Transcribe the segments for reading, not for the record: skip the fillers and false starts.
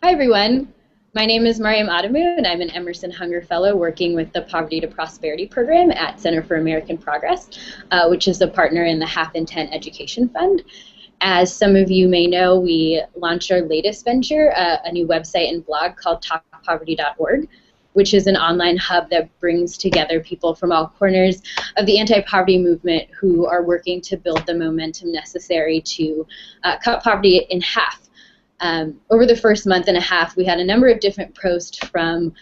Hi, everyone. My name is Mariam Adamu, and I'm an Emerson Hunger Fellow working with the Poverty to Prosperity program at Center for American Progress, which is a partner in the Half in 10 Education Fund. As some of you may know, we launched our latest venture, a new website and blog called TalkPoverty.org, which is an online hub that brings together people from all corners of the anti-poverty movement who are working to build the momentum necessary to cut poverty in half. Over the first month and a half, we had a number of different posts from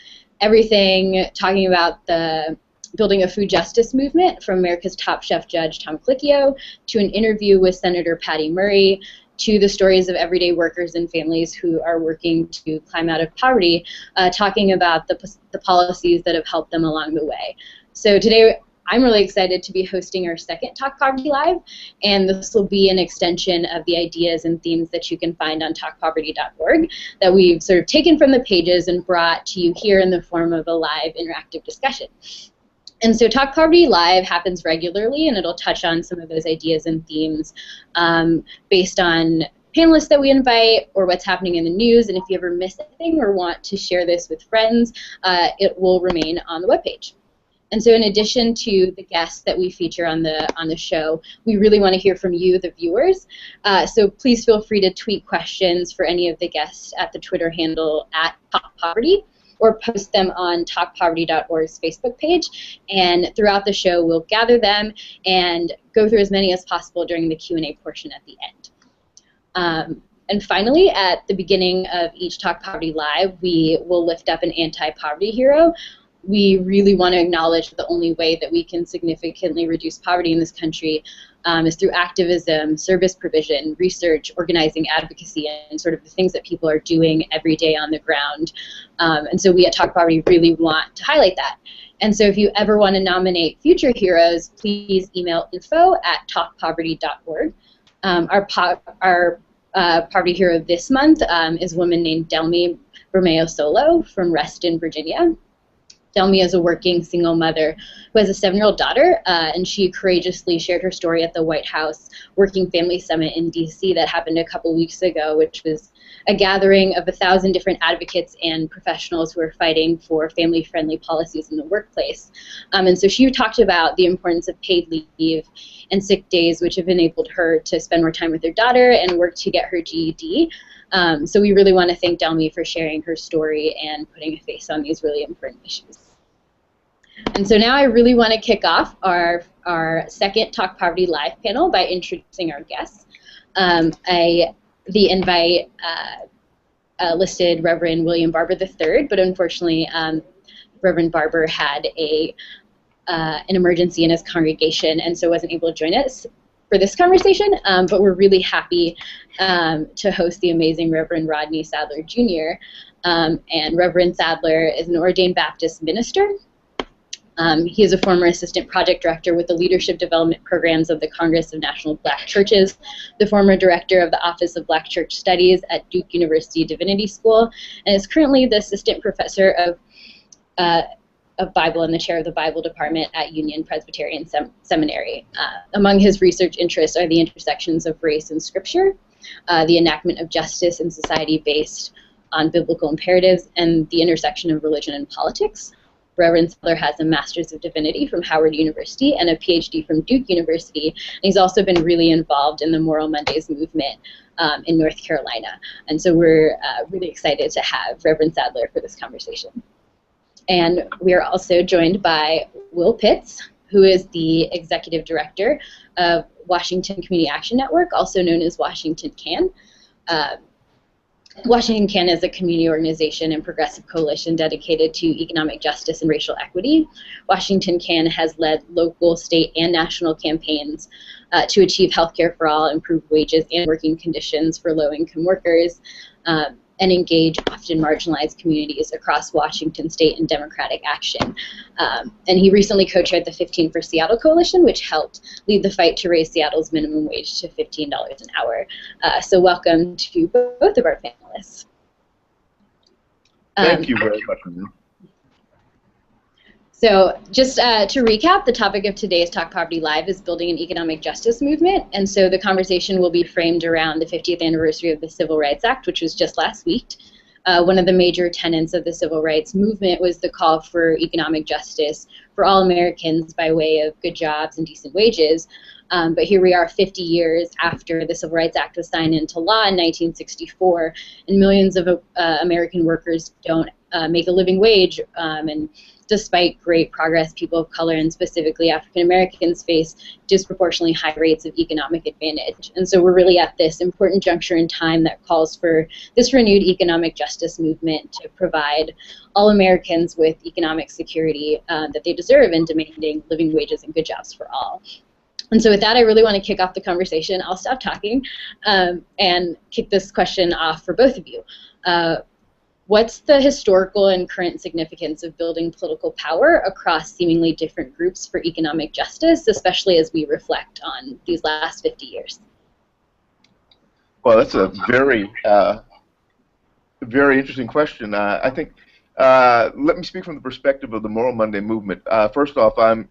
everything talking about the building a food justice movement from America's Top Chef judge Tom Colicchio, to an interview with Senator Patty Murray, to the stories of everyday workers and families who are working to climb out of poverty, talking about the policies that have helped them along the way. So today, I'm really excited to be hosting our second Talk Poverty Live, and this will be an extension of the ideas and themes that you can find on talkpoverty.org that we've sort of taken from the pages and brought to you here in the form of a live interactive discussion. And so Talk Poverty Live happens regularly, and it'll touch on some of those ideas and themes based on panelists that we invite or what's happening in the news. And if you ever miss anything or want to share this with friends, it will remain on the webpage. And so in addition to the guests that we feature on the show, we really want to hear from you, the viewers. So please feel free to tweet questions for any of the guests at the Twitter handle @TalkPoverty, or post them on TalkPoverty.org's Facebook page. And throughout the show, we'll gather them and go through as many as possible during the Q&A portion at the end. And finally, at the beginning of each Talk Poverty Live, we will lift up an anti-poverty hero. We really want to acknowledge that the only way that we can significantly reduce poverty in this country is through activism, service provision, research, organizing, advocacy, and sort of the things that people are doing every day on the ground. And so we at Talk Poverty really want to highlight that. And so if you ever want to nominate future heroes, please email info@talkpoverty.org. Our poverty hero this month is a woman named Delmy Bermeo Solo from Reston, Virginia. Delmy is a working single mother who has a 7-year-old daughter, and she courageously shared her story at the White House Working Family Summit in DC that happened a couple weeks ago, which was a gathering of 1,000 different advocates and professionals who are fighting for family-friendly policies in the workplace. And so she talked about the importance of paid leave and sick days, which have enabled her to spend more time with her daughter and work to get her GED. So we really want to thank Delmy for sharing her story and putting a face on these really important issues. And so now I really want to kick off our second Talk Poverty Live panel by introducing our guests. The invite listed Reverend William Barber III, but unfortunately Reverend Barber had an emergency in his congregation and so wasn't able to join us for this conversation, but we're really happy to host the amazing Reverend Rodney Sadler Jr. And Reverend Sadler is an ordained Baptist minister. He is a former assistant project director with the leadership development programs of the Congress of National Black Churches, the former director of the Office of Black Church Studies at Duke University Divinity School, and is currently the assistant professor of Bible and the chair of the Bible department at Union Presbyterian Seminary. Among his research interests are the intersections of race and scripture, the enactment of justice in society based on biblical imperatives, and the intersection of religion and politics. Reverend Sadler has a Master's of Divinity from Howard University and a PhD from Duke University, and he's also been really involved in the Moral Mondays movement in North Carolina. And so we're really excited to have Reverend Sadler for this conversation. And we are also joined by Will Pitts, who is the Executive Director of Washington Community Action Network, also known as Washington CAN. Washington CAN is a community organization and progressive coalition dedicated to economic justice and racial equity. Washington CAN has led local, state, and national campaigns to achieve health care for all, improve wages and working conditions for low-income workers, and engage often marginalized communities across Washington state and democratic action. And he recently co-chaired the 15 for Seattle Coalition, which helped lead the fight to raise Seattle's minimum wage to $15 an hour. So welcome to both of our panelists. Thank you very much. So just to recap, the topic of today's Talk Poverty Live is building an economic justice movement, and so the conversation will be framed around the 50th anniversary of the Civil Rights Act, which was just last week, one of the major tenets of the civil rights movement was the call for economic justice for all Americans by way of good jobs and decent wages. But here we are 50 years after the Civil Rights Act was signed into law in 1964, and millions of American workers don't make a living wage, and despite great progress, people of color and specifically African Americans face disproportionately high rates of economic advantage. And so we're really at this important juncture in time that calls for this renewed economic justice movement to provide all Americans with economic security that they deserve and demanding living wages and good jobs for all. And so with that, I really want to kick off the conversation. I'll stop talking and kick this question off for both of you. What's the historical and current significance of building political power across seemingly different groups for economic justice, especially as we reflect on these last 50 years? Well, that's a very, very interesting question. I think, let me speak from the perspective of the Moral Monday movement. First off, I'm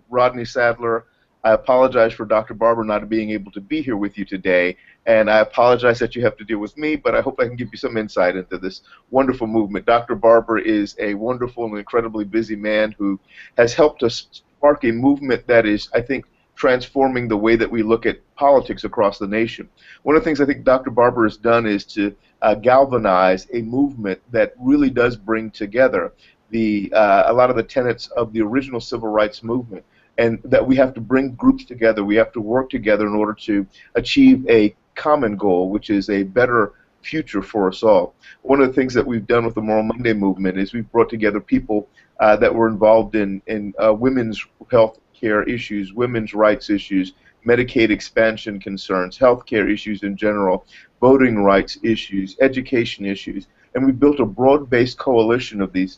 Rodney Sadler. I apologize for Dr. Barber not being able to be here with you today, and I apologize that you have to deal with me, but I hope I can give you some insight into this wonderful movement. Dr. Barber is a wonderful and incredibly busy man who has helped us spark a movement that is, I think, transforming the way that we look at politics across the nation. One of the things I think Dr. Barber has done is to galvanize a movement that really does bring together a lot of the tenets of the original civil rights movement, and that we have to bring groups together, we have to work together in order to achieve a common goal, which is a better future for us all. One of the things that we've done with the Moral Monday movement is we've brought together people that were involved in women's health care issues, women's rights issues, Medicaid expansion concerns, health care issues in general, voting rights issues, education issues, and we built a broad-based coalition of these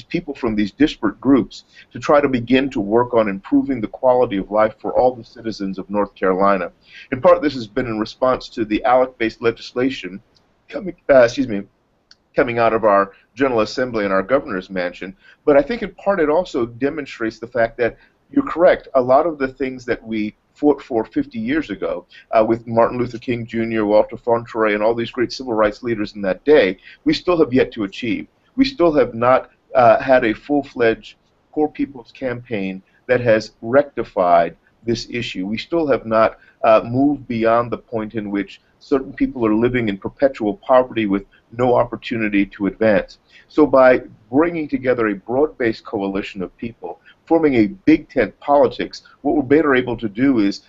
people from these disparate groups to try to begin to work on improving the quality of life for all the citizens of North Carolina. In part, this has been in response to the ALEC-based legislation coming out of our General Assembly and our governor's mansion, but I think in part it also demonstrates the fact that you're correct. A lot of the things that we fought for 50 years ago with Martin Luther King Jr., Walter Fontroy, and all these great civil rights leaders in that day, we still have yet to achieve. We still have not had a full-fledged Poor People's Campaign that has rectified this issue. We still have not moved beyond the point in which certain people are living in perpetual poverty with no opportunity to advance. So by bringing together a broad-based coalition of people, forming a big tent politics, what we're better able to do is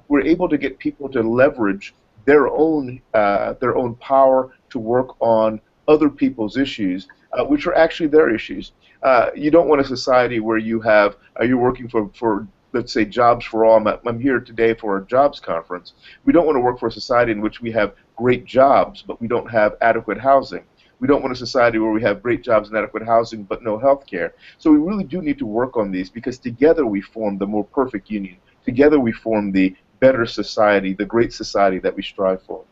we're able to get people to leverage their own power to work on other people's issues, which are actually their issues. You don't want a society where you're working for let's say jobs for all. I'm here today for a jobs conference. We don't want to work for a society in which we have great jobs but we don't have adequate housing. We don't want a society where we have great jobs and adequate housing but no health care. So we really do need to work on these, because together we form the more perfect union. Together we form the better society, the great society that we strive for.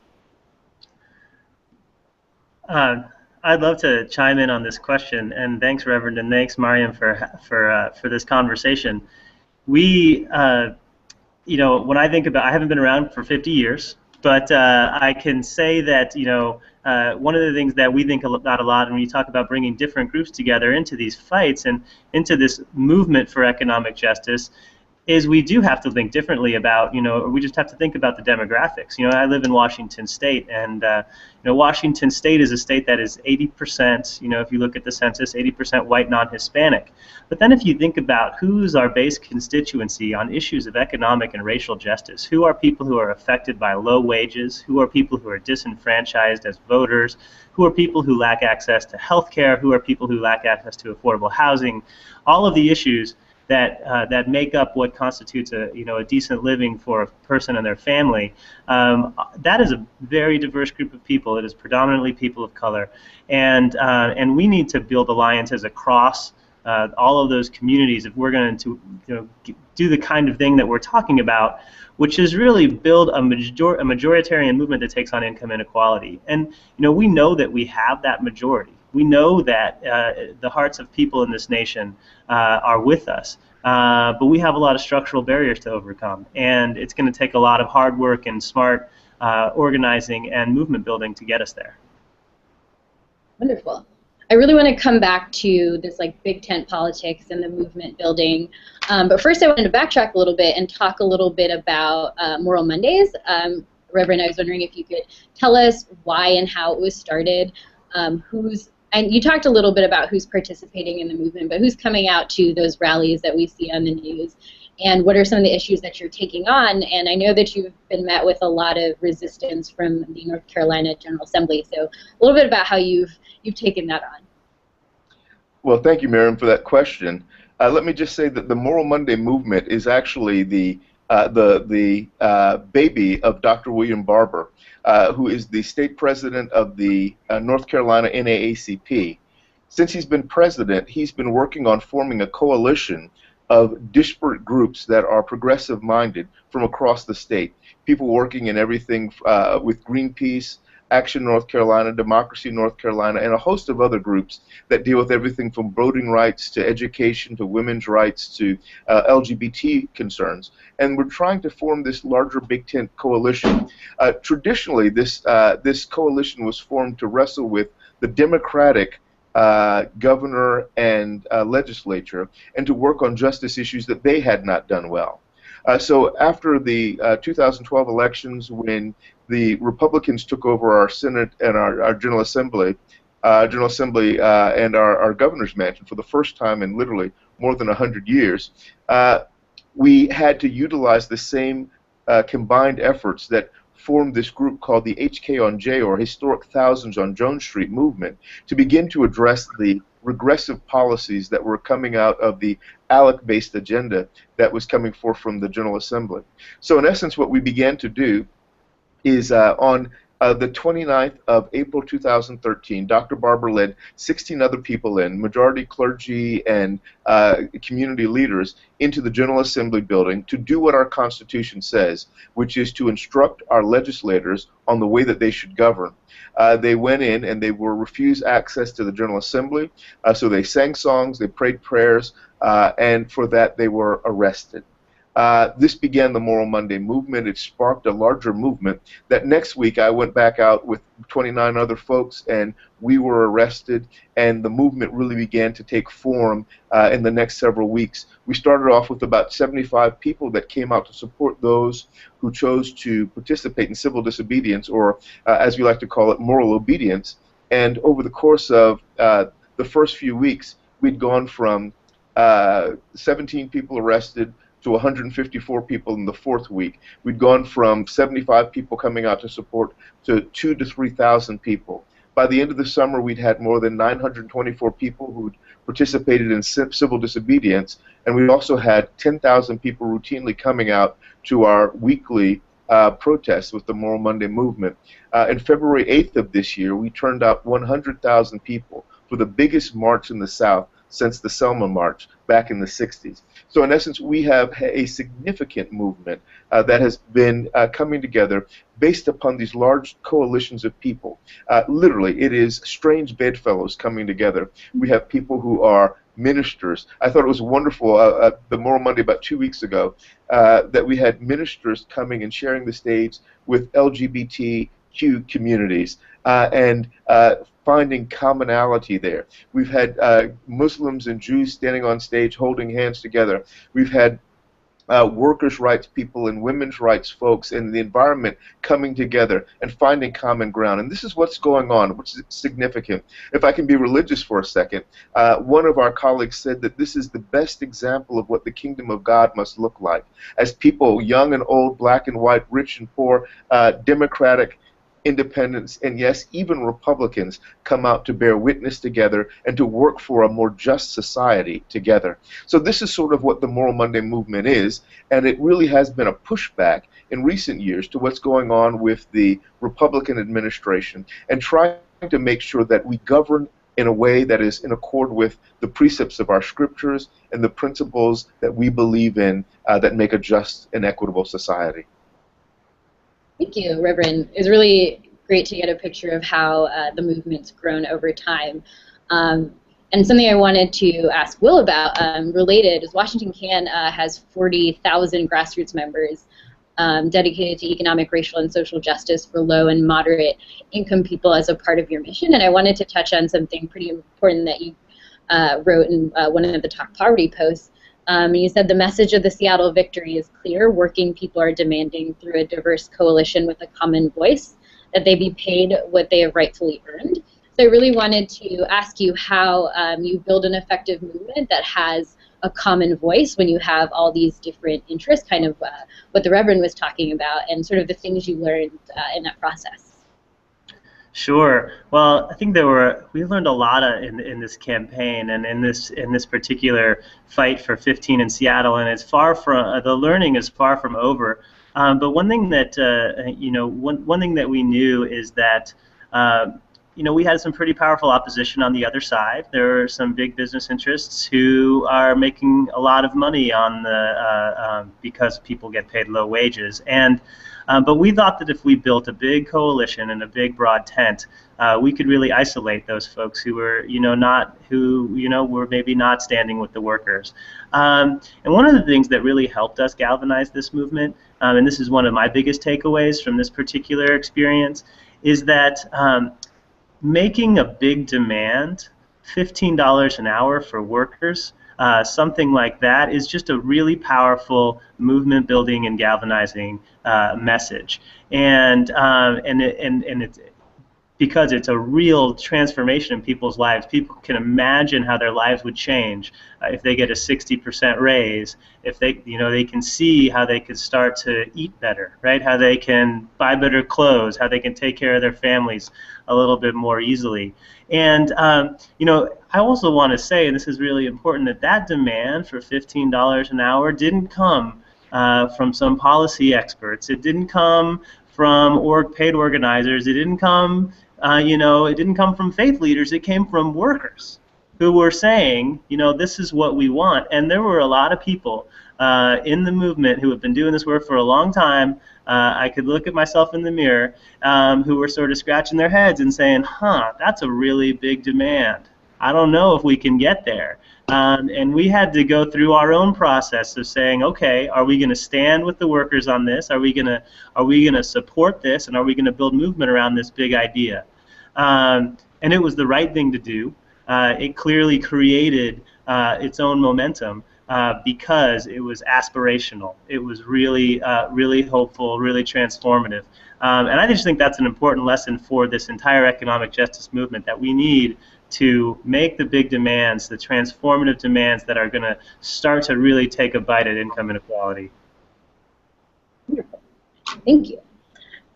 I'd love to chime in on this question, and thanks, Reverend, and thanks, Mariam, for this conversation. We, when I think about, I haven't been around for 50 years, but I can say that, one of the things that we think about a lot when you talk about bringing different groups together into these fights and into this movement for economic justice is we do have to think differently about, we just have to think about the demographics. I live in Washington State, and Washington State is a state that is 80%, if you look at the census, 80% white, non-Hispanic. But then if you think about who's our base constituency on issues of economic and racial justice, who are people who are affected by low wages, who are people who are disenfranchised as voters, who are people who lack access to health care, who are people who lack access to affordable housing, all of the issues that make up what constitutes a decent living for a person and their family. That is a very diverse group of people. It is predominantly people of color, and we need to build alliances across all of those communities if we're going to do the kind of thing that we're talking about, which is really build a majoritarian movement that takes on income inequality. And we know that we have that majority. We know that the hearts of people in this nation are with us, but we have a lot of structural barriers to overcome, and it's going to take a lot of hard work and smart organizing and movement building to get us there. Wonderful. I really want to come back to this like big tent politics and the movement building, but first I wanted to backtrack a little bit and talk a little bit about Moral Mondays. Reverend, I was wondering if you could tell us why and how it was started, and you talked a little bit about who's participating in the movement, but who's coming out to those rallies that we see on the news, and what are some of the issues that you're taking on? And I know that you've been met with a lot of resistance from the North Carolina General Assembly, so a little bit about how you've taken that on. Well, thank you, Miriam, for that question. Let me just say that the Moral Monday movement is actually the baby of Dr. William Barber, who is the state president of the North Carolina NAACP. Since he's been president, he's been working on forming a coalition of disparate groups that are progressive-minded from across the state. People working in everything with Greenpeace, Action North Carolina, Democracy North Carolina, and a host of other groups that deal with everything from voting rights to education to women's rights to LGBT concerns. And we're trying to form this larger Big Tent coalition. Traditionally, this coalition was formed to wrestle with the Democratic governor and legislature and to work on justice issues that they had not done well. So after the 2012 elections, when the Republicans took over our Senate and our General Assembly, and our governor's mansion for the first time in literally more than 100 years, we had to utilize the same combined efforts that formed this group called the HK on J, or Historic Thousands on Jones Street movement, to begin to address the regressive policies that were coming out of the ALEC-based agenda that was coming forth from the General Assembly. So in essence, what we began to do is on the 29th of April 2013, Dr. Barber led 16 other people in, majority clergy and community leaders, into the General Assembly building to do what our Constitution says, which is to instruct our legislators on the way that they should govern. They went in and they were refused access to the General Assembly, so they sang songs, they prayed prayers, and for that they were arrested. This began the Moral Monday movement. It sparked a larger movement that next week I went back out with 29 other folks and we were arrested, and the movement really began to take form in the next several weeks. We started off with about 75 people that came out to support those who chose to participate in civil disobedience, or as we like to call it, moral obedience. And over the course of the first few weeks, we'd gone from 17 people arrested to 154 people in the fourth week. We'd gone from 75 people coming out to support to 2,000 to 3,000 people. By the end of the summer, we'd had more than 924 people who'd participated in civil disobedience, and we also had 10,000 people routinely coming out to our weekly protests with the Moral Monday movement. In February 8th of this year, we turned out 100,000 people for the biggest march in the South since the Selma March back in the 60s. So in essence, we have a significant movement that has been coming together based upon these large coalitions of people. Literally, it is strange bedfellows coming together. We have people who are ministers. I thought it was wonderful, the Moral Monday about 2 weeks ago, that we had ministers coming and sharing the stage with LGBTQ communities and finding commonality there. We've had Muslims and Jews standing on stage holding hands together. We've had workers' rights people and women's rights folks in the environment coming together and finding common ground. And this is what's going on, which is significant. If I can be religious for a second, one of our colleagues said that this is the best example of what the kingdom of God must look like. As people, young and old, black and white, rich and poor, democratic, independents, and yes, even Republicans come out to bear witness together and to work for a more just society together. So this is sort of what the Moral Monday movement is, and it really has been a pushback in recent years to what's going on with the Republican administration and trying to make sure that we govern in a way that is in accord with the precepts of our scriptures and the principles that we believe in that make a just and equitable society. Thank you, Reverend. It was really great to get a picture of how the movement's grown over time. And something I wanted to ask Will about, related, is Washington Can has 40,000 grassroots members. dedicated to economic, racial, and social justice for low and moderate income people as a part of your mission. And I wanted to touch on something pretty important that you wrote in one of the Talk Poverty posts. You said the message of the Seattle victory is clear. Working people are demanding through a diverse coalition with a common voice that they be paid what they have rightfully earned. So I really wanted to ask you how you build an effective movement that has a common voice when you have all these different interests, kind of what the Reverend was talking about, and sort of the things you learned in that process. Sure. Well, I think we learned a lot in this campaign and in this particular fight for 15 in Seattle, and it's far from the learning is far from over. But one thing that one thing that we knew is that we had some pretty powerful opposition on the other side. There are some big business interests who are making a lot of money on because people get paid low wages. But we thought that if we built a big coalition and a big broad tent, we could really isolate those folks who were, were maybe not standing with the workers. And one of the things that really helped us galvanize this movement, and this is one of my biggest takeaways from this particular experience, is that making a big demand, $15 an hour for workers, something like that is just a really powerful movement building and galvanizing message, and it's because it's a real transformation in people's lives. People can imagine how their lives would change if they get a 60% raise. If they can see how they could start to eat better, right? How they can buy better clothes, how they can take care of their families a little bit more easily. And I also want to say, and this is really important, that demand for $15 an hour didn't come from some policy experts. It didn't come from paid organizers. It didn't come, it didn't come from faith leaders. It came from workers who were saying, this is what we want. And there were a lot of people in the movement who have been doing this work for a long time. I could look at myself in the mirror, who were sort of scratching their heads and saying, that's a really big demand. I don't know if we can get there. And we had to go through our own process of saying, okay, are we going to stand with the workers on this? Are we going to support this? And are we going to build movement around this big idea? And it was the right thing to do. It clearly created its own momentum because it was aspirational. It was really, really hopeful, really transformative. And I just think that's an important lesson for this entire economic justice movement, that we need to make the big demands, the transformative demands that are going to start to really take a bite at income inequality. Wonderful. Thank you.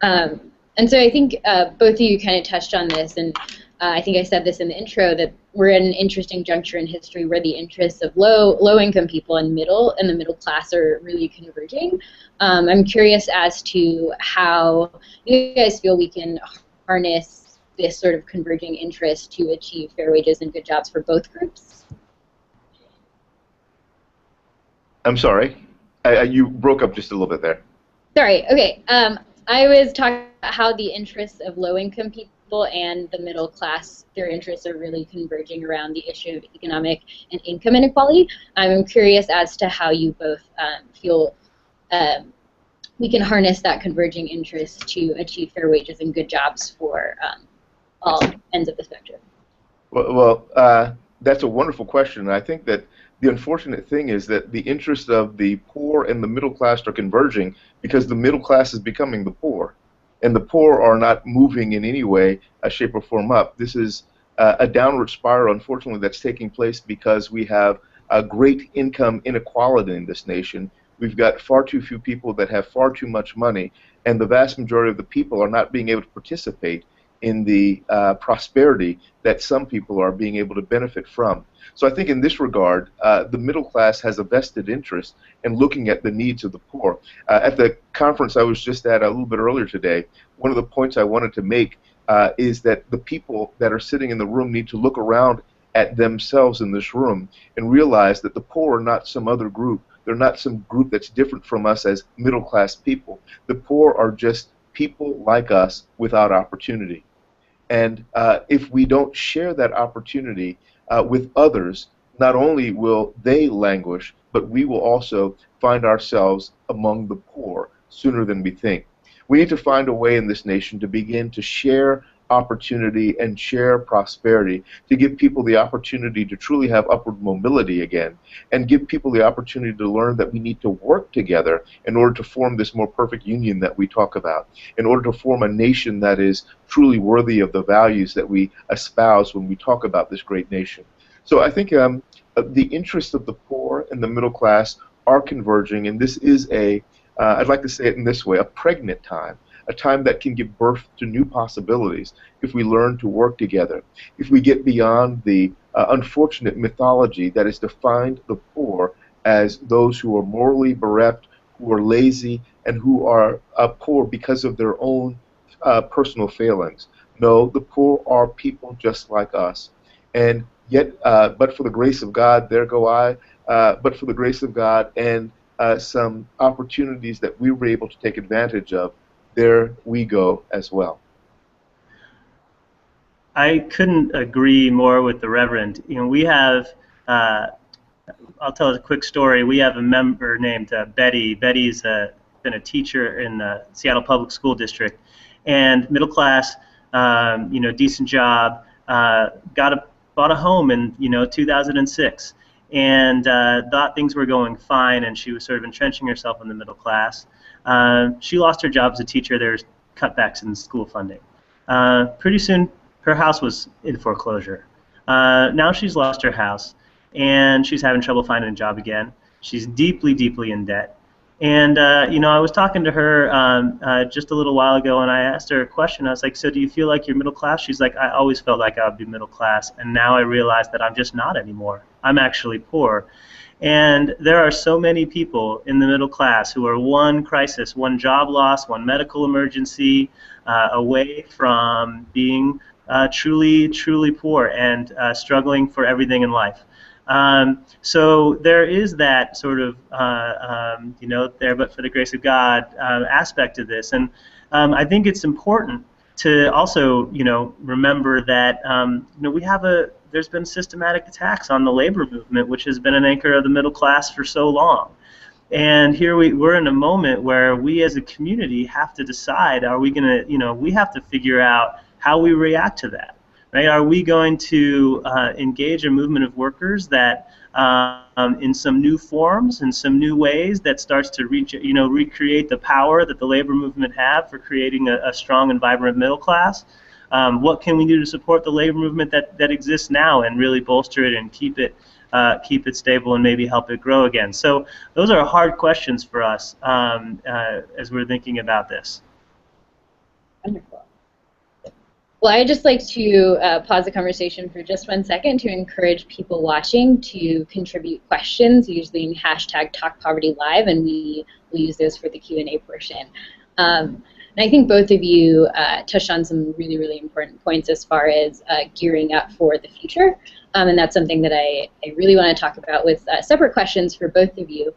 And so I think both of you kind of touched on this, and I think I said this in the intro, that we're at an interesting juncture in history where the interests of low-income people and the middle class are really converging. I'm curious as to how you guys feel we can harness this sort of converging interest to achieve fair wages and good jobs for both groups. I'm sorry, you broke up just a little bit there. Sorry. Okay. I was talking about how the interests of low-income people and the middle class, their interests are really converging around the issue of economic and income inequality. I'm curious as to how you both feel we can harness that converging interest to achieve fair wages and good jobs for all ends of the spectrum. Well, that's a wonderful question. I think that the unfortunate thing is that the interests of the poor and the middle class are converging because the middle class is becoming the poor, and the poor are not moving in any way, shape, or form up. This is a downward spiral, unfortunately, that's taking place because we have a great income inequality in this nation. We've got far too few people that have far too much money, and the vast majority of the people are not being able to participate in the prosperity that some people are being able to benefit from. So I think in this regard, the middle class has a vested interest in looking at the needs of the poor. At the conference I was just at a little bit earlier today, one of the points I wanted to make is that the people that are sitting in the room need to look around at themselves in this room and realize that the poor are not some other group. They're not some group that's different from us as middle class people. The poor are just people like us without opportunity. And if we don't share that opportunity with others, not only will they languish, but we will also find ourselves among the poor. sooner than we think. We need to find a way in this nation to begin to share opportunity and share prosperity, to give people the opportunity to truly have upward mobility again, and give people the opportunity to learn that we need to work together in order to form this more perfect union that we talk about, in order to form a nation that is truly worthy of the values that we espouse when we talk about this great nation. So I think the interests of the poor and the middle class are converging, and this is I'd like to say it in this way, a pregnant time, a time that can give birth to new possibilities if we learn to work together, if we get beyond the unfortunate mythology that has defined the poor as those who are morally bereft, who are lazy, and who are poor because of their own personal failings. No, the poor are people just like us. And yet, but for the grace of God, there go I, but for the grace of God and some opportunities that we were able to take advantage of, there we go as well. I couldn't agree more with the Reverend. You know, we have, I'll tell a quick story. We have a member named Betty. Betty's been a teacher in the Seattle Public School District, and middle class, you know, decent job, bought a home in 2006, and thought things were going fine, and she was sort of entrenching herself in the middle class. She lost her job as a teacher. There's cutbacks in school funding. Pretty soon, her house was in foreclosure. Now she's lost her house, and she's having trouble finding a job again. She's deeply, deeply in debt. And I was talking to her just a little while ago, and I asked her a question. I was like, "So do you feel like you're middle class?" She's like, "I always felt like I would be middle class, and now I realize that I'm just not anymore. I'm actually poor." And there are so many people in the middle class who are one crisis, one job loss, one medical emergency away from being truly, truly poor and struggling for everything in life. So there is that sort of, there but for the grace of God aspect of this. And I think it's important to also, remember that, there's been systematic attacks on the labor movement, which has been an anchor of the middle class for so long. And here we're in a moment where we as a community have to decide, are we going to, we have to figure out how we react to that. Right? Are we going to engage a movement of workers that, in some new forms, in some new ways, that starts to recreate the power that the labor movement had for creating a strong and vibrant middle class? What can we do to support the labor movement that exists now and really bolster it and keep it stable and maybe help it grow again? So those are hard questions for us as we're thinking about this. Wonderful. Well, I'd just like to pause the conversation for just 1 second to encourage people watching to contribute questions, usually in hashtag TalkPovertyLive, and we will use those for the Q&A portion. And I think both of you touched on some really, really important points as far as gearing up for the future, and that's something that I really want to talk about with separate questions for both of you.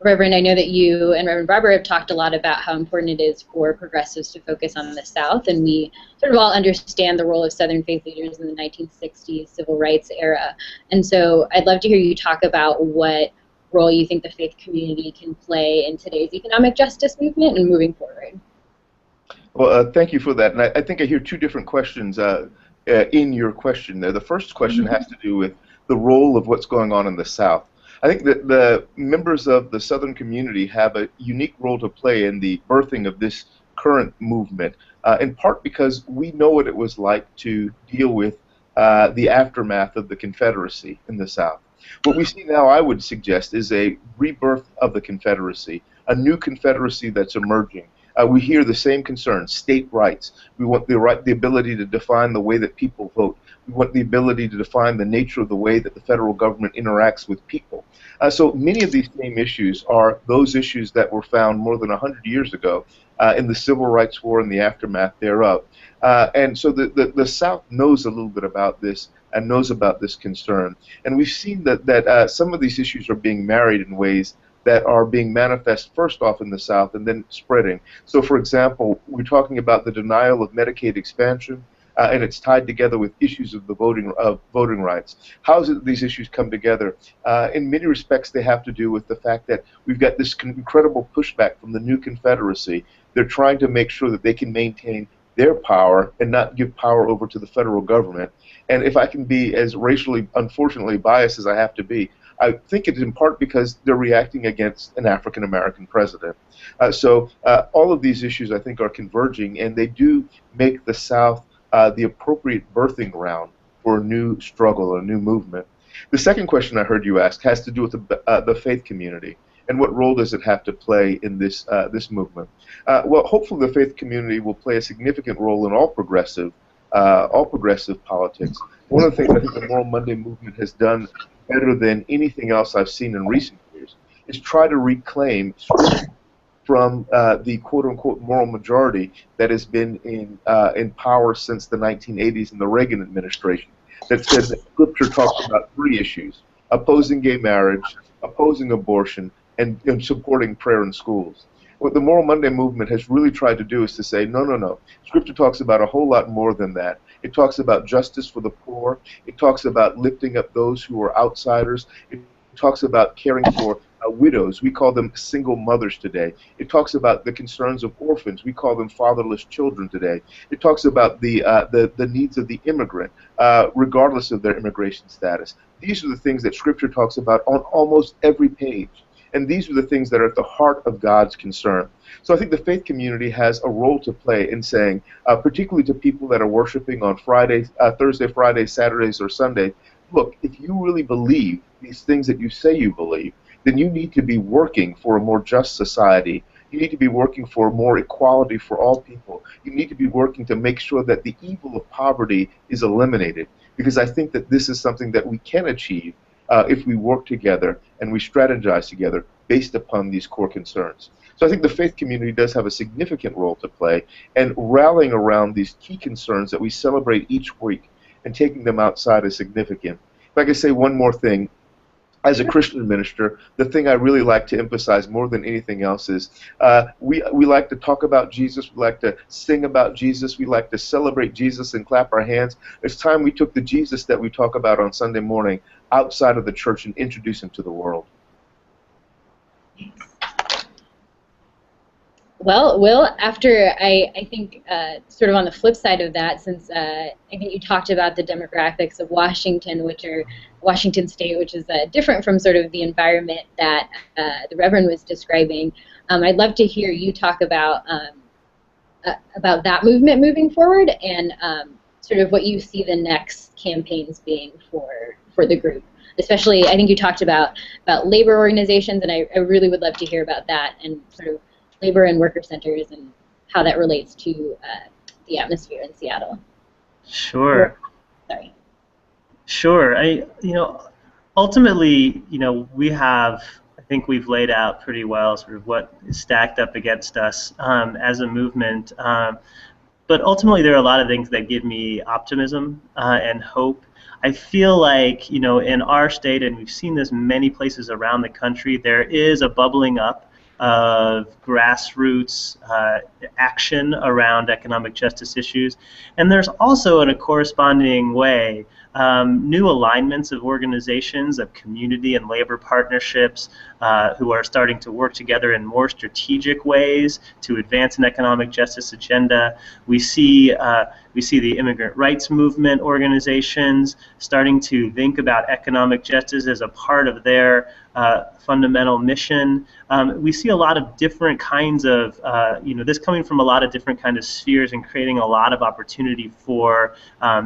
Reverend, I know that you and Reverend Barber have talked a lot about how important it is for progressives to focus on the South, and we sort of all understand the role of Southern faith leaders in the 1960s civil rights era. And so I'd love to hear you talk about what role you think the faith community can play in today's economic justice movement and moving forward. Well, thank you for that. And I think I hear two different questions in your question there. The first question has to do with the role of what's going on in the South. I think that the members of the Southern community have a unique role to play in the birthing of this current movement, in part because we know what it was like to deal with the aftermath of the Confederacy in the South. What we see now, I would suggest, is a rebirth of the Confederacy, a new Confederacy that's emerging. We hear the same concerns: state rights. We want the ability to define the way that people vote. We want the ability to define the nature of the way that the federal government interacts with people. So many of these same issues are those issues that were found more than 100 years ago in the Civil Rights War and the aftermath thereof. And so the South knows a little bit about this and knows about this concern. And we've seen that some of these issues are being married in ways that are being manifest first off in the South and then spreading. So, for example, we're talking about the denial of Medicaid expansion. and it's tied together with issues of the voting rights. How is it that these issues come together? In many respects, they have to do with the fact that we've got this incredible pushback from the new Confederacy. They're trying to make sure that they can maintain their power and not give power over to the federal government. And if I can be as racially, unfortunately, biased as I have to be, I think it's in part because they're reacting against an African-American president. So all of these issues, I think, are converging, and they do make the South the appropriate birthing ground for a new struggle, a new movement. The second question I heard you ask has to do with the faith community, and what role does it have to play in this movement? Well, hopefully the faith community will play a significant role in all progressive politics. One of the things I think the Moral Monday movement has done better than anything else I've seen in recent years is try to reclaim from the quote-unquote moral majority that has been in power since the 1980s in the Reagan administration, that said that Scripture talks about three issues: opposing gay marriage, opposing abortion, and supporting prayer in schools. What the Moral Monday movement has really tried to do is to say, no, no, no. Scripture talks about a whole lot more than that. It talks about justice for the poor. It talks about lifting up those who are outsiders. It talks about caring for widows. We call them single mothers today. It talks about the concerns of orphans. We call them fatherless children today. It talks about the needs of the immigrant, regardless of their immigration status. These are the things that Scripture talks about on almost every page. And these are the things that are at the heart of God's concern. So I think the faith community has a role to play in saying, particularly to people that are worshiping on Thursday, Friday, Saturdays, or Sundays, look, if you really believe these things that you say you believe, then you need to be working for a more just society. You need to be working for more equality for all people. You need to be working to make sure that the evil of poverty is eliminated, because I think that this is something that we can achieve if we work together and we strategize together based upon these core concerns. So I think the faith community does have a significant role to play, and rallying around these key concerns that we celebrate each week and taking them outside is significant. If I could say one more thing, as a Christian minister, the thing I really like to emphasize more than anything else is we like to talk about Jesus, we like to sing about Jesus, we like to celebrate Jesus and clap our hands. It's time we took the Jesus that we talk about on Sunday morning outside of the church and introduce him to the world. Well, Will, after I think sort of on the flip side of that, since I think you talked about the demographics of Washington, which are Washington State, which is different from sort of the environment that the Reverend was describing, I'd love to hear you talk about that movement moving forward and sort of what you see the next campaigns being for the group. Especially, I think you talked about labor organizations, and I really would love to hear about that and sort of labor and worker centers and how that relates to the atmosphere in Seattle. Sure. Sorry. Sure. Ultimately, I think we've laid out pretty well sort of what is stacked up against us as a movement. But ultimately, there are a lot of things that give me optimism and hope. I feel like, in our state, and we've seen this many places around the country, there is a bubbling up of grassroots action around economic justice issues. And there's also, in a corresponding way, new alignments of organizations, of community and labor partnerships who are starting to work together in more strategic ways to advance an economic justice agenda. We see the immigrant rights movement organizations starting to think about economic justice as a part of their fundamental mission. We see a lot of different kinds of, this coming from a lot of different kind of spheres and creating a lot of opportunity for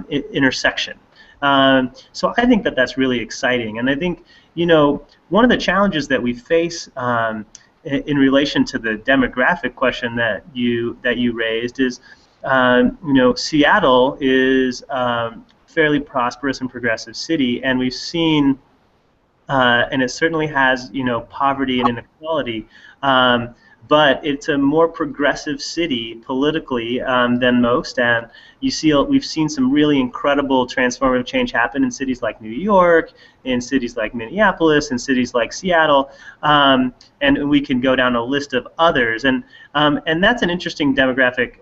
intersection. So I think that that's really exciting. And I think, one of the challenges that we face in relation to the demographic question that you raised is, Seattle is a fairly prosperous and progressive city, and we've seen, and it certainly has, poverty and inequality, but it's a more progressive city politically than most, and we've seen some really incredible transformative change happen in cities like New York, in cities like Minneapolis, in cities like Seattle, and we can go down a list of others, and that's an interesting demographic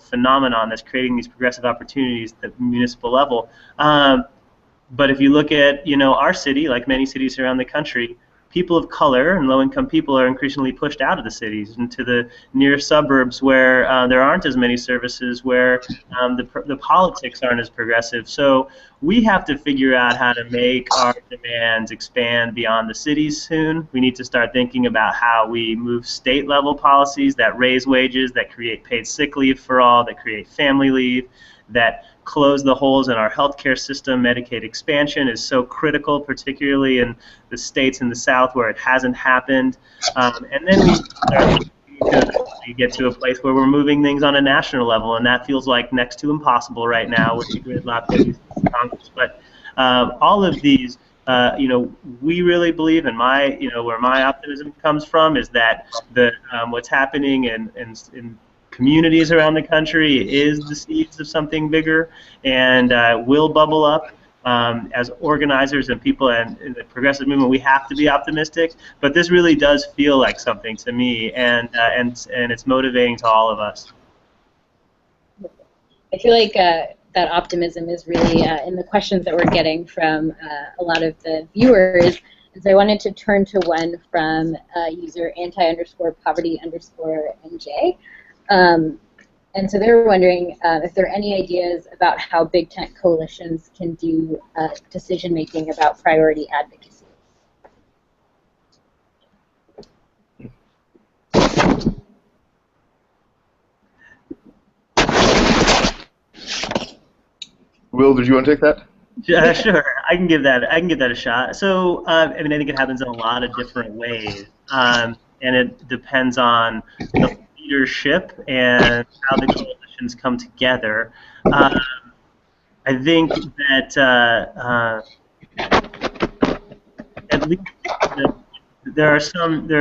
phenomenon that's creating these progressive opportunities at the municipal level. But if you look at our city, like many cities around the country, people of color and low-income people are increasingly pushed out of the cities into the near suburbs where there aren't as many services, where the politics aren't as progressive. So we have to figure out how to make our demands expand beyond the cities soon. We need to start thinking about how we move state-level policies that raise wages, that create paid sick leave for all, that create family leave, that close the holes in our healthcare system. Medicaid expansion is so critical, particularly in the states in the South where it hasn't happened. And then we get to a place where we're moving things on a national level, and that feels like next to impossible right now with the gridlock that we see in Congress. But all of these, we really believe, and where my optimism comes from is that what's happening in communities around the country is the seeds of something bigger, and will bubble up. As organizers and people and in the progressive movement, we have to be optimistic. But this really does feel like something to me, and it's motivating to all of us. I feel like that optimism is really in the questions that we're getting from a lot of the viewers. And so I wanted to turn to one from user anti_poverty_NJ. And so they were wondering if there are any ideas about how big tent coalitions can do decision-making about priority advocacy. Will, did you want to take that? Sure, I can give that a shot. So, I think it happens in a lot of different ways, and it depends on the leadership and how the coalitions come together. I think that at least there are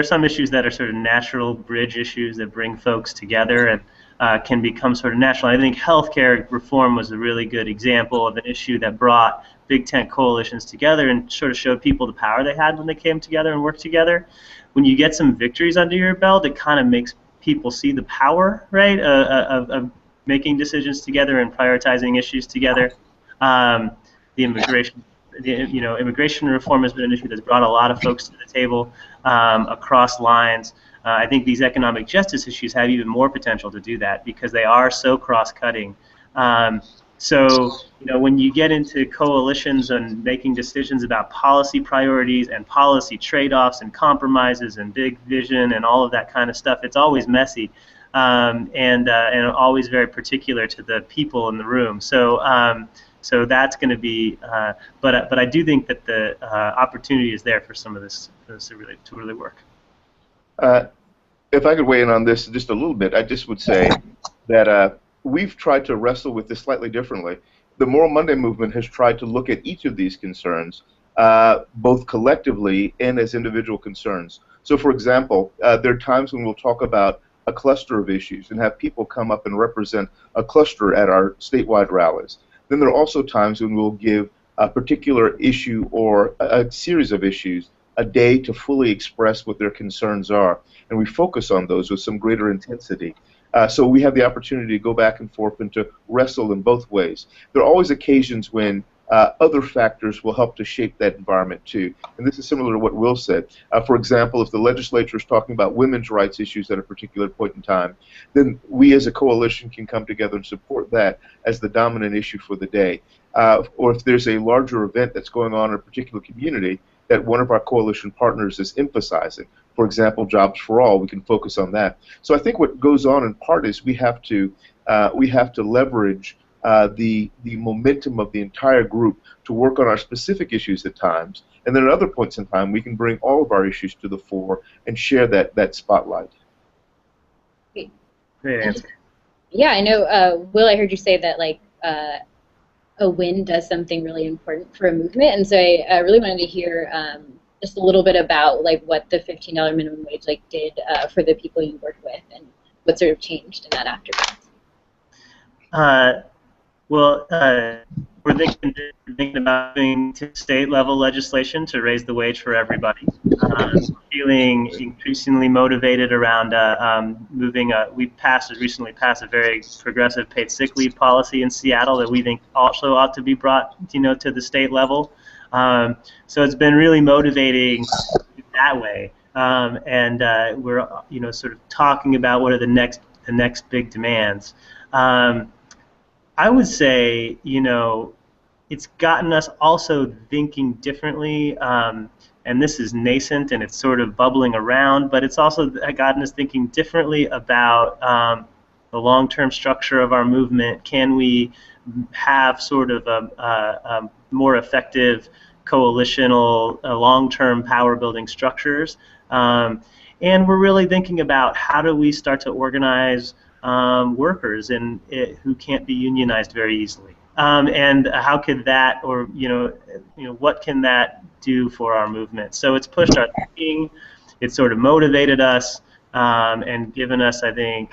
some issues that are sort of natural bridge issues that bring folks together and can become sort of national. I think healthcare reform was a really good example of an issue that brought big tent coalitions together and sort of showed people the power they had when they came together and worked together. When you get some victories under your belt, it kind of makes people see the power, right, of making decisions together and prioritizing issues together. The immigration reform has been an issue that's brought a lot of folks to the table across lines. I think these economic justice issues have even more potential to do that because they are so cross-cutting. So, when you get into coalitions and making decisions about policy priorities and policy trade-offs and compromises and big vision and all of that kind of stuff, it's always messy and always very particular to the people in the room. So that's going to be, but I do think that the opportunity is there for some of this to really work. If I could weigh in on this just a little bit, I just would say that we've tried to wrestle with this slightly differently. The Moral Monday movement has tried to look at each of these concerns, both collectively and as individual concerns. So, for example, there are times when we'll talk about a cluster of issues and have people come up and represent a cluster at our statewide rallies. Then there are also times when we'll give a particular issue or a series of issues a day to fully express what their concerns are, and we focus on those with some greater intensity. So we have the opportunity to go back and forth and to wrestle in both ways. There are always occasions when other factors will help to shape that environment too, and this is similar to what Will said. For example, if the legislature is talking about women's rights issues at a particular point in time, then we as a coalition can come together and support that as the dominant issue for the day. Or if there's a larger event that's going on in a particular community that one of our coalition partners is emphasizing, for example, Jobs for All, we can focus on that. So I think what goes on in part is we have to leverage the momentum of the entire group to work on our specific issues at times, and then at other points in time we can bring all of our issues to the fore and share that spotlight. Great answer. Yeah, I know, Will, I heard you say that a win does something really important for a movement, and so I really wanted to hear just a little bit about like what the $15 minimum wage like did for the people you worked with and what sort of changed in that aftermath. Well, we're thinking about moving to state-level legislation to raise the wage for everybody. Feeling increasingly motivated around moving. We recently passed a very progressive paid sick leave policy in Seattle that we think also ought to be brought, to the state level. So it's been really motivating that way, and we're, sort of talking about what are the next big demands. I would say, it's gotten us also thinking differently, and this is nascent and it's sort of bubbling around, but it's also gotten us thinking differently about the long-term structure of our movement. Can we have sort of a more effective coalitional, long-term power-building structures? And we're really thinking about how do we start to organize workers who can't be unionized very easily, and how could that, or what can that do for our movement? So it's pushed our thinking, it's sort of motivated us, and given us, I think,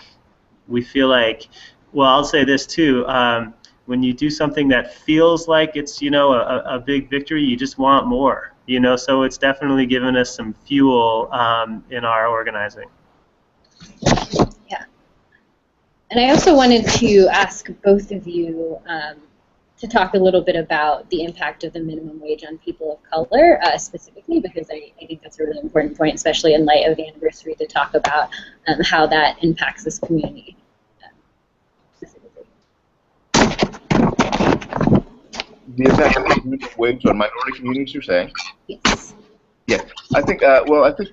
we feel like, well, I'll say this too. When you do something that feels like it's a big victory, you just want more. So it's definitely given us some fuel in our organizing. And I also wanted to ask both of you to talk a little bit about the impact of the minimum wage on people of color, specifically, because I think that's a really important point, especially in light of the anniversary, to talk about how that impacts this community specifically. The impact of the minimum wage on minority communities, you're saying? Yes. Yeah. I think, I think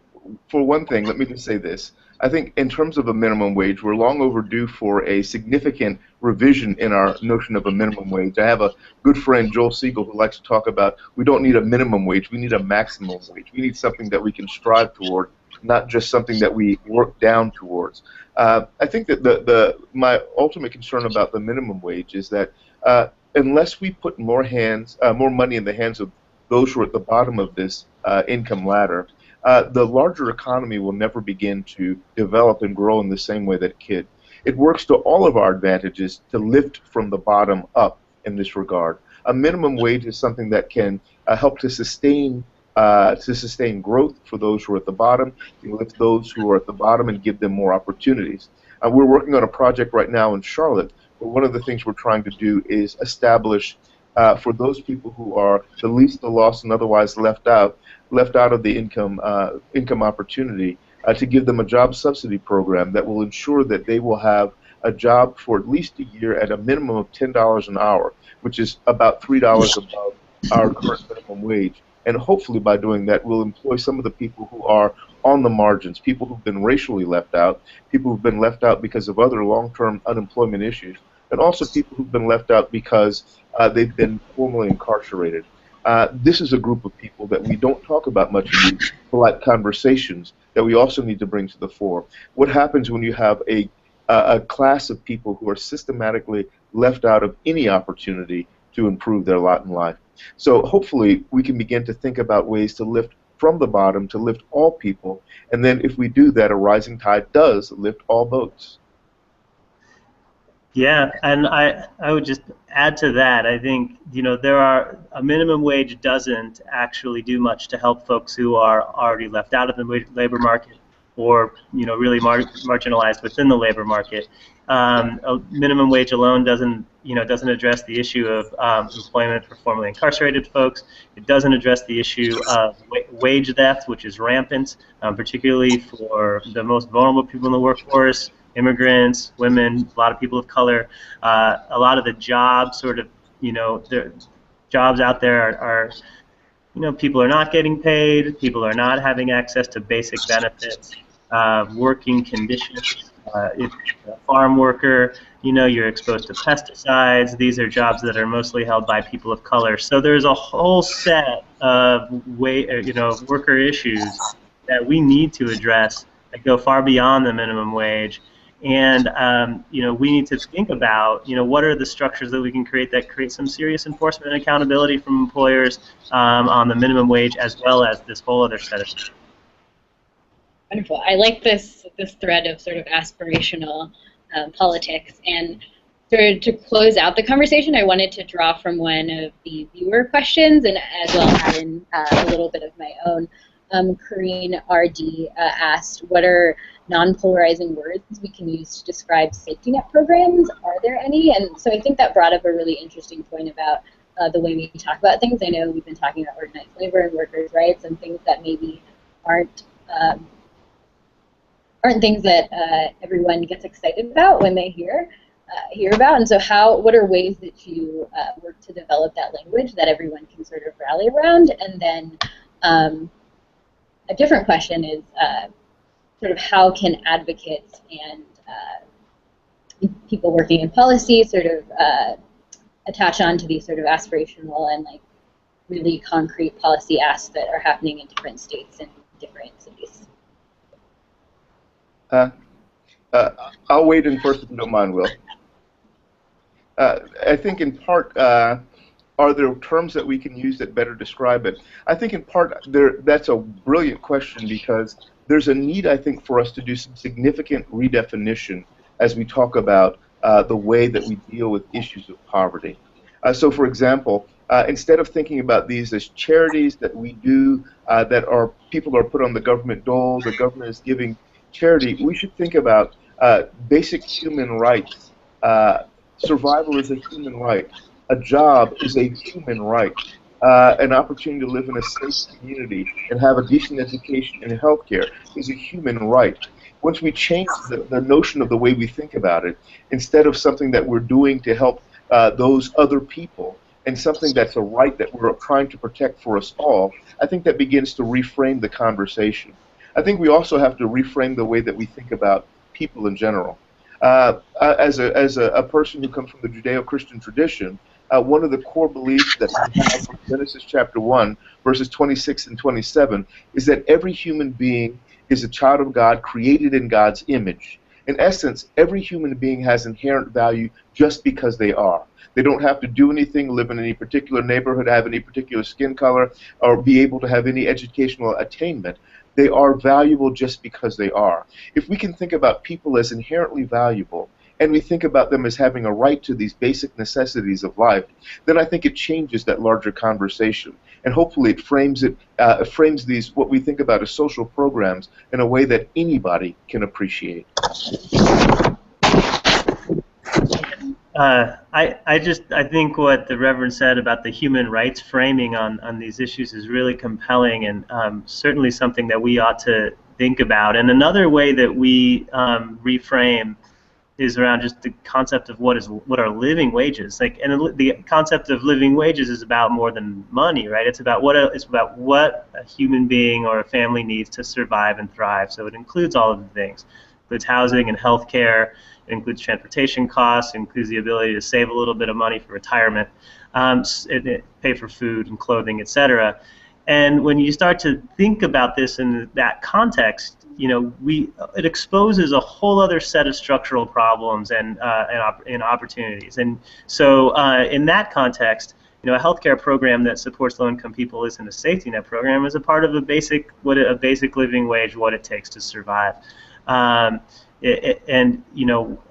for one thing, let me just say this. I think in terms of a minimum wage, we're long overdue for a significant revision in our notion of a minimum wage. I have a good friend, Joel Siegel, who likes to talk about we don't need a minimum wage, we need a maximum wage. We need something that we can strive toward, not just something that we work down towards. I think that my ultimate concern about the minimum wage is that unless we put more money in the hands of those who are at the bottom of this income ladder, the larger economy will never begin to develop and grow in the same way that it could. It works to all of our advantages to lift from the bottom up in this regard. A minimum wage is something that can help to sustain growth for those who are at the bottom, and lift those who are at the bottom and give them more opportunities. We're working on a project right now in Charlotte, where one of the things we're trying to do is establish for those people who are the least, the lost, and otherwise left out of the income opportunity, to give them a job subsidy program that will ensure that they will have a job for at least a year at a minimum of $10 an hour, which is about $3 above our current minimum wage. And hopefully by doing that, we'll employ some of the people who are on the margins, people who've been racially left out, people who've been left out because of other long-term unemployment issues, and also people who've been left out because they've been formally incarcerated. This is a group of people that we don't talk about much in these polite conversations that we also need to bring to the fore. What happens when you have a class of people who are systematically left out of any opportunity to improve their lot in life? So hopefully we can begin to think about ways to lift from the bottom, to lift all people, and then if we do that, a rising tide does lift all boats. Yeah, and I would just add to that. I think a minimum wage doesn't actually do much to help folks who are already left out of the labor market, or really marginalized within the labor market. A minimum wage alone doesn't address the issue of employment for formerly incarcerated folks. It doesn't address the issue of wage theft, which is rampant, particularly for the most vulnerable people in the workforce. Immigrants, women, a lot of people of color. A lot of the jobs, the jobs out there are people are not getting paid, people are not having access to basic benefits, working conditions. If you're a farm worker, you're exposed to pesticides. These are jobs that are mostly held by people of color. So there's a whole set of worker issues that we need to address that go far beyond the minimum wage. And we need to think about what are the structures that we can create that create some serious enforcement and accountability from employers on the minimum wage, as well as this whole other set of. Wonderful. I like this thread of sort of aspirational politics. And sort of to close out the conversation, I wanted to draw from one of the viewer questions and as well add in a little bit of my own. Corrine RD asked, what are non-polarizing words we can use to describe safety net programs? Are there any? And so I think that brought up a really interesting point about the way we talk about things. I know we've been talking about organized labor and workers' rights and things that maybe aren't things that everyone gets excited about when they hear about. And so what are ways that you work to develop that language that everyone can sort of rally around? And then a different question is sort of how can advocates and people working in policy sort of attach on to these sort of aspirational and like really concrete policy asks that are happening in different states and different cities? I'll wade in first if you don't mind, Will. I think in part, are there terms that we can use that better describe it? I think in part that's a brilliant question because there's a need, I think, for us to do some significant redefinition as we talk about the way that we deal with issues of poverty. So, for example, instead of thinking about these as charities that we do, that people are put on the government dole, the government is giving charity, we should think about basic human rights. Survival is a human right. A job is a human right. An opportunity to live in a safe community and have a decent education and health care is a human right. Once we change the notion of the way we think about it, instead of something that we're doing to help those other people and something that's a right that we're trying to protect for us all, I think that begins to reframe the conversation. I think we also have to reframe the way that we think about people in general. As a person who comes from the Judeo-Christian tradition, one of the core beliefs that we have from Genesis chapter 1, verses 26 and 27, is that every human being is a child of God created in God's image. In essence, every human being has inherent value just because they are. They don't have to do anything, live in any particular neighborhood, have any particular skin color, or be able to have any educational attainment. They are valuable just because they are. If we can think about people as inherently valuable, and we think about them as having a right to these basic necessities of life, then I think it changes that larger conversation. And hopefully it frames these, what we think about as social programs, in a way that anybody can appreciate. I think what the Reverend said about the human rights framing on these issues is really compelling and certainly something that we ought to think about. And another way that we reframe is around just the concept of what are living wages. And the concept of living wages is about more than money, right? It's about what a human being or a family needs to survive and thrive. So it includes all of the things. It includes housing and health care. It includes transportation costs. It includes the ability to save a little bit of money for retirement, pay for food and clothing, etc. And when you start to think about this in that context, it exposes a whole other set of structural problems and opportunities. And so in that context, a healthcare program that supports low-income people isn't a safety net program. It's a part of a basic living wage, what it takes to survive. And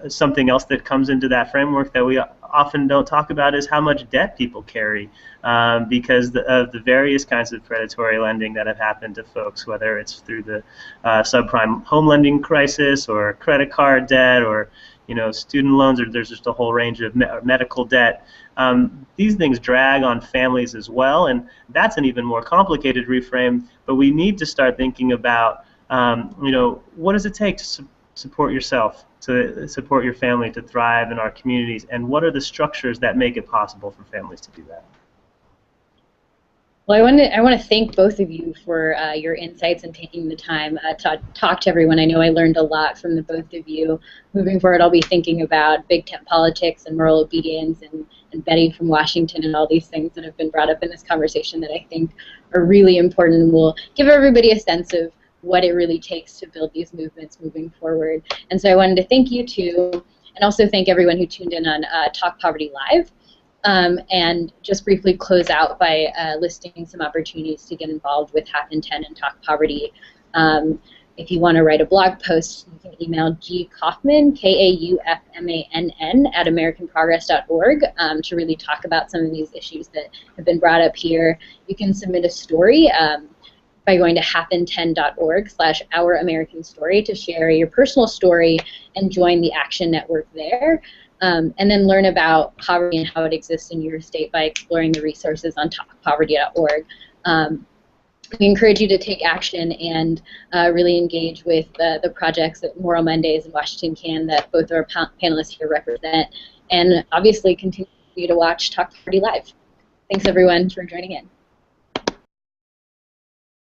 something else that comes into that framework that we often don't talk about is how much debt people carry because of the various kinds of predatory lending that have happened to folks, whether it's through the subprime home lending crisis or credit card debt or student loans, or there's just a whole range of medical debt. These things drag on families as well, and that's an even more complicated reframe. But we need to start thinking about what does it take to support yourself, to support your family, to thrive in our communities, and what are the structures that make it possible for families to do that? Well, I want to thank both of you for your insights and taking the time to talk to everyone. I know I learned a lot from the both of you. Moving forward, I'll be thinking about big tent politics and moral obedience and Betty from Washington and all these things that have been brought up in this conversation that I think are really important and will give everybody a sense of what it really takes to build these movements moving forward. And so I wanted to thank you too, and also thank everyone who tuned in on Talk Poverty Live. And just briefly close out by listing some opportunities to get involved with Half in 10 and Talk Poverty. If you want to write a blog post, you can email gkaufmann, Kaufmann, at americanprogress.org to really talk about some of these issues that have been brought up here. You can submit a story by going to halfin10.org/ouramericanstory to share your personal story and join the Action Network there. And then learn about poverty and how it exists in your state by exploring the resources on talkpoverty.org. We encourage you to take action and really engage with the projects at Moral Mondays and Washington Can that both our panelists here represent, and obviously continue to watch Talk Poverty Live. Thanks everyone for joining in.